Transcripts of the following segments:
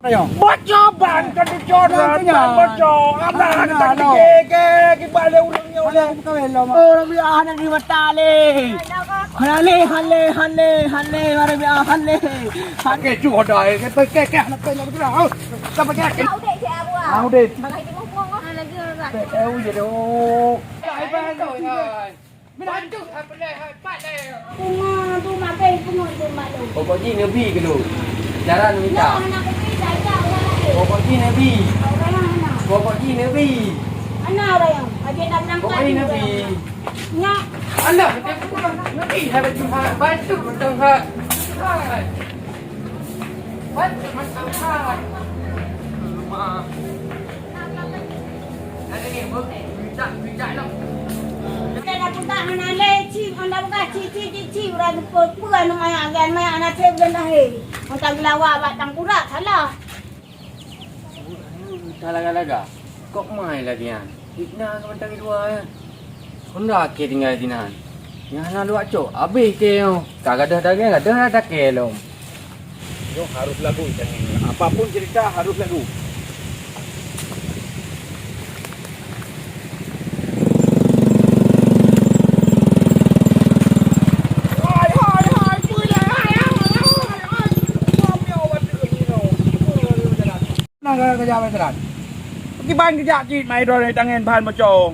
Bocor ban kan dicoran ban bocor. Anak tak ke balik ulangnya ulang. Oh, biar anak di batale. Hale, mari biar hale. Ke cu dah ke anak pe nak dah. Sampai ke. Au deh. Tahu je doh. Ai ban rồi. Mình chút thật đây phát đây. Tu mà về cũng ngồi được mà đủ. Có gì nữa bi cái đồ. Jalan ni tak. Có gì nữa bi. Có gì nữa bi. Anh nào đây không? Ở trên đầm Nam Có gì nữa bi. Nha. Anh nào cái nó đi hay là chúng ta bắt chút một đồng ha. Bắt chút một đồng ha. Mà. Đây này bước chạy lắm. Ada punta anak leci, anda buka cici udah bukan maya agan maya anak tebel dah he. Untuk lawa batang kuda salah. Talaga. Kok mai lagi yan? Ikna ka man tangi dua yan. Kung laki tinggal dinan. Yang na luak cok, habis keo. Kagak ada kelom. Yo harus lagu ini. Apapun cerita harus lagu. Kerja veteran. Pergi ban kerja cik mai dore tangan ban bocor.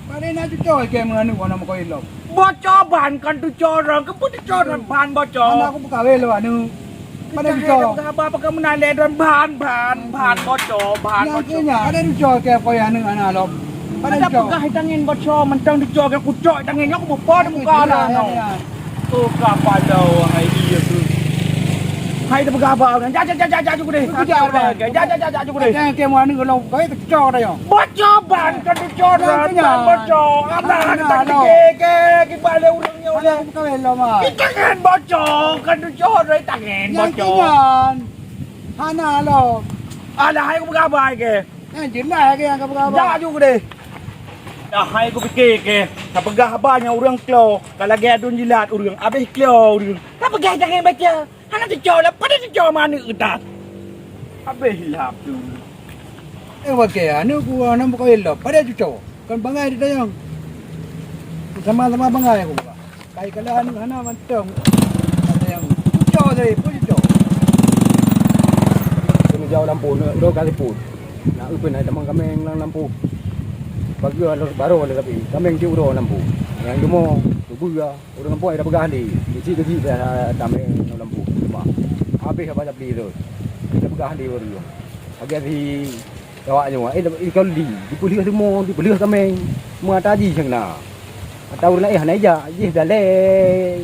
Pada nak cucor ke menganu kau nama kau elok. Bocor ban kan cucoran, ke pun cucoran ban bocor. Anak aku buka welo anu. Pada cucor. Apa kau menale dan ban bocor, ban bocor. Ada cucor ke kau anu anak lom. Pada buka tangan bocor, mentang cucor ke kucok tangan aku bopor muka lah. Tu kapal dah hai dia tu. Hai tu berapa kan? Jajak cukup deh. Jajak cukup deh. Yang kemo anu kalau kau itu cocok dah yo. Bocor ban kan dicoran ban bocor. Anak tak ke balik ulangnya ulang. Kau elok mah. Tangan bocor kan dicoran tangan bocor. Yang Hana lo. Ada hai aku berapa ke? Yang jelas ke yang kau berapa? Jajak cukup deh. Dah hai aku fikir ke. Tak pegah banyak orang klo. Kalau gadun jilat orang habis klo orang. Tak pegah jangan baca. Anak cucor lah, pada cucor mana udah. Habis hilap tu. Okey, anu ku anu kau elok, pada cucor. Kan bangai dia yang. Sama-sama bangai aku. Kai kalau anu hana mantong. Ada yang cucor dari, pun cucor. Kena jauh lampu, dua kali pun. Nak upin ada mang kameng lang lampu. Bagi baru ada tapi kameng ciu dua lampu. Yang cuma buga, orang lampu ada begahan di. Kecil dah kameng lampu. Habis apa beli tu. Kita pegang dia baru. Agak di awaknya. Kau dipulih semua, dipulih kameng. Semua taji macam na. Tahu nak hanai ja, je dah le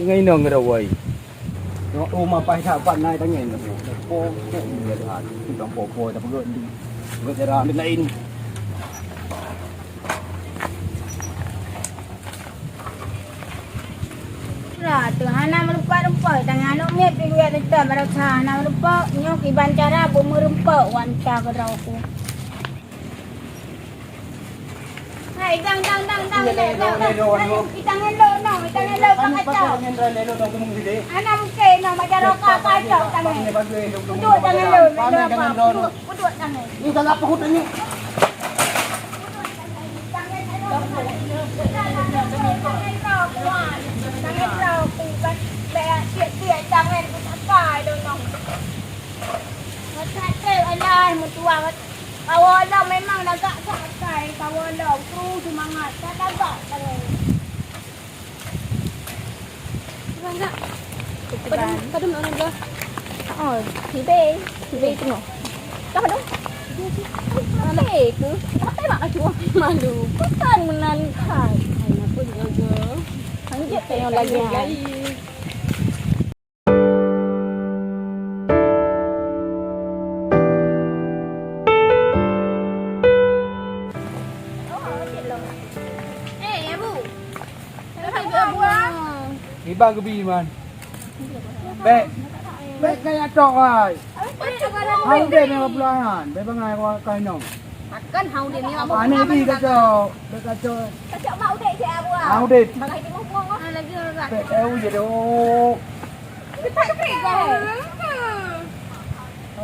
ngai nong dah wei. Tengok rumah pai sahabat naik tangan tu. Po dia dah. Kita po tak perlu. Perlu cara ambil lain. Tu hana merupa tangan nak mep di luar kita merasa hana merupa nyok iban cara bumi rumpa wanca kerauku. Hai dang. Itangan lo kacau. Hana mungkin nak macam roka kacau tangan. Duduk tangan lo. Duduk tangan. Ni tak apa hutan ni. Tangan rau kubat tiap tangan ku tak kai dong. Macam tu alai mutua awal memang agak sakai awal kru semangat tak agak tangan. Mana? Padum orang dah. Oh, tibe tengok. Dah padum. Mana ke? Tak mak cua malu. Bukan menan kai. Ai pun jaga. Anjir tengok lagi. Ibang kebi man. Bek kaya cok ai. Hau dia ni peluangan. Bek bangai kau nom. Takkan hau dia ni apa? Ani bi kacau. Bek kacau. Kacau mau dek je abu. Hau dek. Bagai di muang lagi orang. Bek tahu je doh. Kita ke?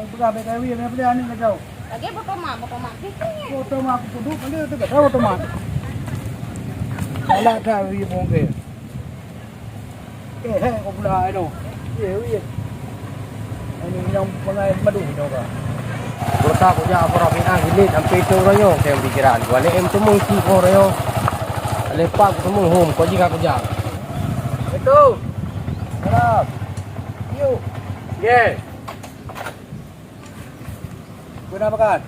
Begal begal ni apa ni kau? Lagi foto mak. Foto mak aku duduk mana tu kat foto mak. Salah dah wi pun ke. Kau pula ino. Wi. Ini yang pengai madu tu kan. Kota punya apa rapi gilit sampai itu royo saya pikiran. Wale em tu mungki ko royo. Lepak tu mung home ko jika ko jang. Itu. Harap. Yuk. Ye. Kenapa kan?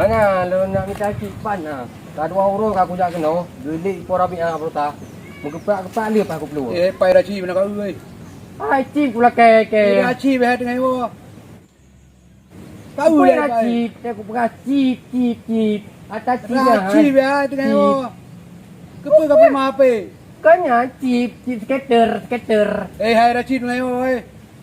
Hanya lo nak minta cipan ah. Tak 2 euro aku jak kena. Gilit ko rapi apa ta. Mengkepak-kepak dia aku perlu. Pai dah chi mana kau oi. Ai cip pula ke. Dah chi behat dengan ibu. Kau dah cip, aku pegang cip. Atas cip dah. Chi behat dengan ibu. Kepa mape. Kanya cip skater. Hai dah chi dengan ibu oi.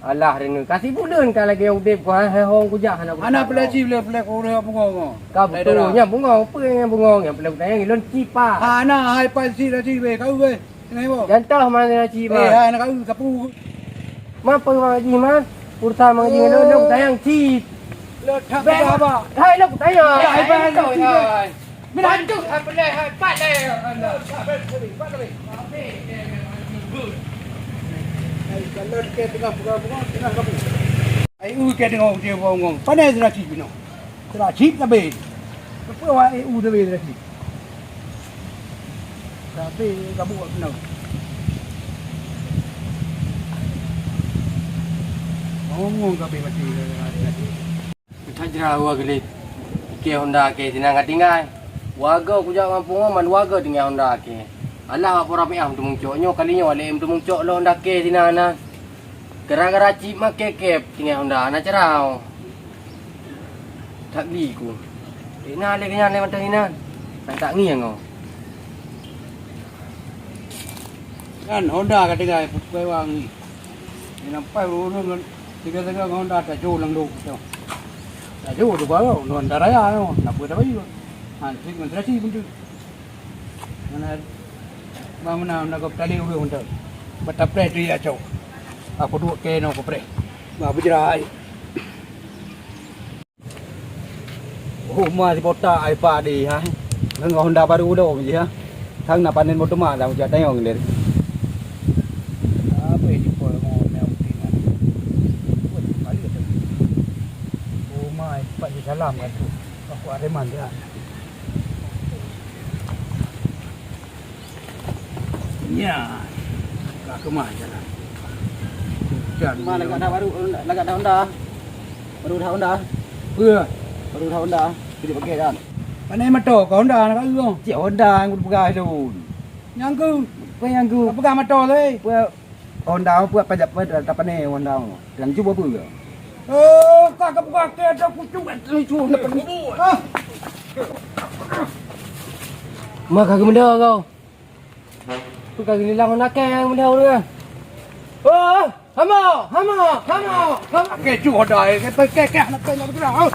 Alah rene kasih bulan kan lagi udip ko hai hong ku jak anak. Anak pelak chi pelak kau dah bunga. Kau betulnya bunga apa yang bunga yang pelak tayang ilon cipa. Anak hai pai chi dah chi be kau oi. Dengan ibu. Gantah mana cipa. Hai anak kau kapu. Mampu mengaji man. Purta mengaji ilon tayang cip. Lo thap apa? Hai lok tayang. Hai pai hai. Mina anjuk hai pelak hai pat le. Kalau ke tengah bunga tengah kapu. Ai ke tengah dia bunga. Pandai sudah chi bino. Sudah chi tak be. Apa wa ai dah be dah chi. Tapi kapu bino. Ngomong kape mati dah. Tajra wa gelit. Ke Honda ke tinang tinggal. Warga ku jak mampu man warga tinggal Honda ke. Alah apa rapi am tu mungcoknyo kalinya wale em tu mungcok lo Honda ke tinana. Gara-gara cip mak kekep tinggal Honda na cerau. Tak li ku. Ina le kenya le mata ina. Tak ngi ngo. Kan Honda ka tinggal putpai wang ni. Ni nampai urun tiga-tiga Honda tak jauh lang duk. Tak jauh tu baru non daraya no. Nak buat apa juga. Sik kontrasi pun tu. Mana bangunan nak tali udah untuk. Bata pre tu ya cau. Aku duk ke no ko pre. Ba berjerai. Oh ma di bota ai pa di ha. Nang Honda baru dah je ha. Thang nak panen motor mak dah ujar tayong ni. Apa ini pol mau mel tinggal. Oh ma pak salam kan tu. Aku ada mana. Ya, kak kemana jalan? Mana lagak dah baru lagak dah Honda. Baru dah Honda. Bữa, Baru dah Honda. Jadi pakai kan. anh em mà trò có Honda nó có không? Cik Honda aku pegang tu. Yang ku, Apa yang aku apa gak mà trò thôi? buat Honda buat pajak pada apa ni Honda. Yang cuba apa ke? Kak buka ke ada kucing lucu lepas ni. Mak kagak menda kau. Tu kagak hilang nak yang menda tu kan. Oh, hama. Cái chủ Honda cái nó cái nào?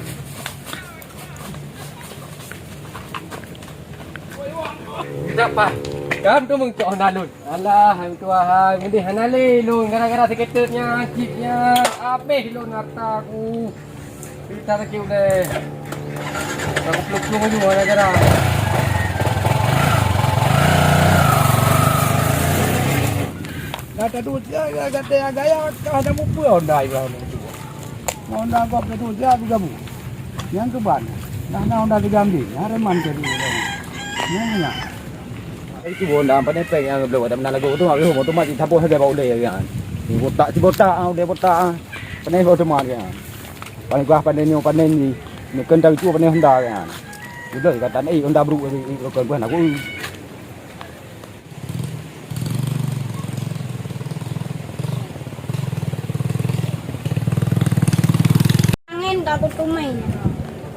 Siapa? Kan tu mung cok nalun. Alah, hang tua hai, mendih hanale lun gara-gara tiketnya, chipnya, ape lun harta aku. Kita tak kau deh. Aku peluk-peluk aja gara-gara. Kata tu dia kata gaya ada mupu Honda ibu Honda kau kata tu dia juga bu. Yang ke ban. Nah Honda digambil. Ada man jadi. Yang Itu Honda apa ni pek yang belum ada mana lagu tu aku motor mati tapo saja bawa le kan. Ni botak dia botak. Pandai motor mati kan. Paling gua pandai ni kentang tu pandai Honda kan. Udah kata ni Honda baru kalau gua nak aku. Angin tak kutumai.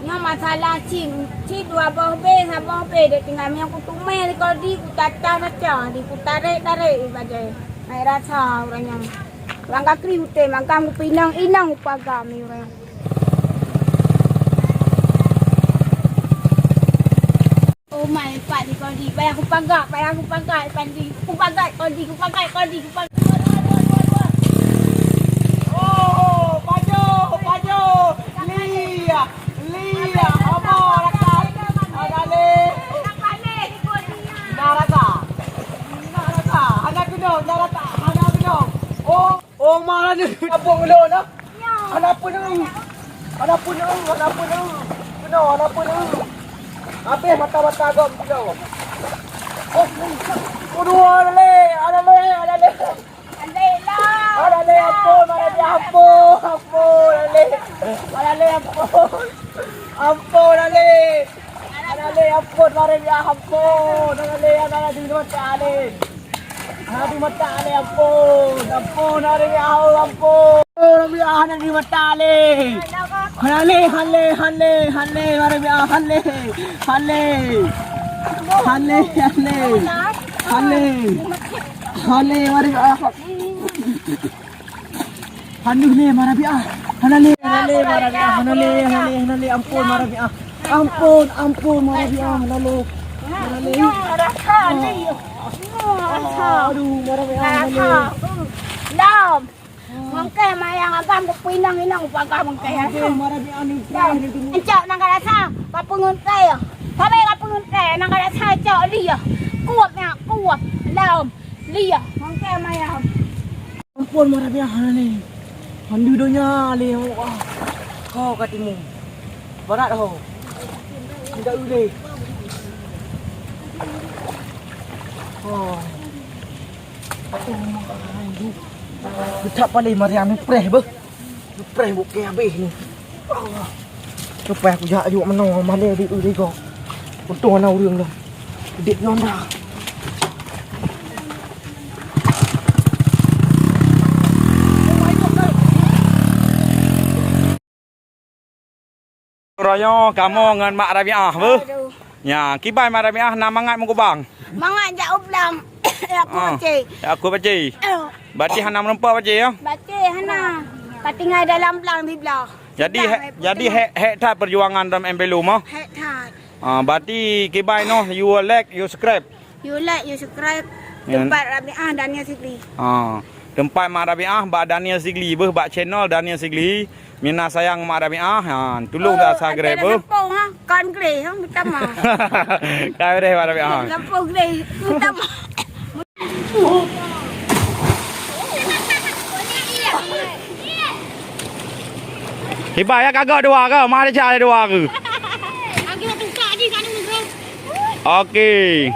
Yang masalah cing 2 bawah be dia tinggal yang kutumai kalau di kutata saja, di kutare-tare bagai. Ai rasa orang yang langkah kriute makam ku pinang-inang upagami orang. Oh my pak di kau di bayar aku pagai pandi ku pagai kau di. Oh, Pajo. Ni Oh, malah ni. Apa ulun ah? Kenapa ni? Kenapa ni? Kenapa ni? Kenapa ni? Habis mata-mata agak begitu. Oh, aduh, ada le. Andai lah. Ada le ampun, ada le ampun, ada le ampun. Ampun, ada le. Ada le ampun, mari dia ampun. Ada di mata ale. Ada di mata ale ampun. Ampun, ada dia ampun. Mari dia di mata ale. Hale, mari dia hale. Hale, mari dia. Hanuh le marabiah. Hanale marabiah. Hanale ampun marabiah. Ampun marabiah. Hanale. Aduh marabiah. Hanale. Lam. Mangke mayang agam ku pinang-inang pagam mangke. Aduh marabiah ni. Encak nang kada sa, kapungun kay. Sabi kapungun kay nang kada sa cak liya. Kuat. Lam. Liya. Mangke mayang. Ampun marabiah. Hanale. Handu donya le. Kau katimu. Barat ho. Tidak boleh. Oh. Kita paling Mariam ni preh be. Preh buke habis ni. Allah. Supaya aku jak juga menang mana dik dik kau. Untung ana urang dah. Dik nonda. Royo kamu ngan mak Rabiah be. Ya, kibai mak Rabiah na mangat mung bang. Mangat jak ublam. Aku baca. Aku baca. Baca hana menempa baca ya. Baca hana. Katingai dalam belang di belah. Jadi hek perjuangan dalam embelum ah. Hek tat. Berarti kibai noh you like, you subscribe. You like, you subscribe. Tempat Rabiah Daniel Sigli. Tempat mak Rabiah Mbak Daniel Sigli be bak channel Daniel Sigli. Mina sayang mak Rabiah, tolong dah subscribe be. Lampau ha, kan grey ha, minta maaf. Kau deh mak Rabiah. Lampau grey, minta maaf. Kibai ya kagak dua ke? Mari cari dua ke? Lagi nak tukar lagi kan bro. Okey.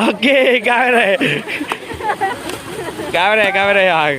Okey, kau deh. Kau deh ya.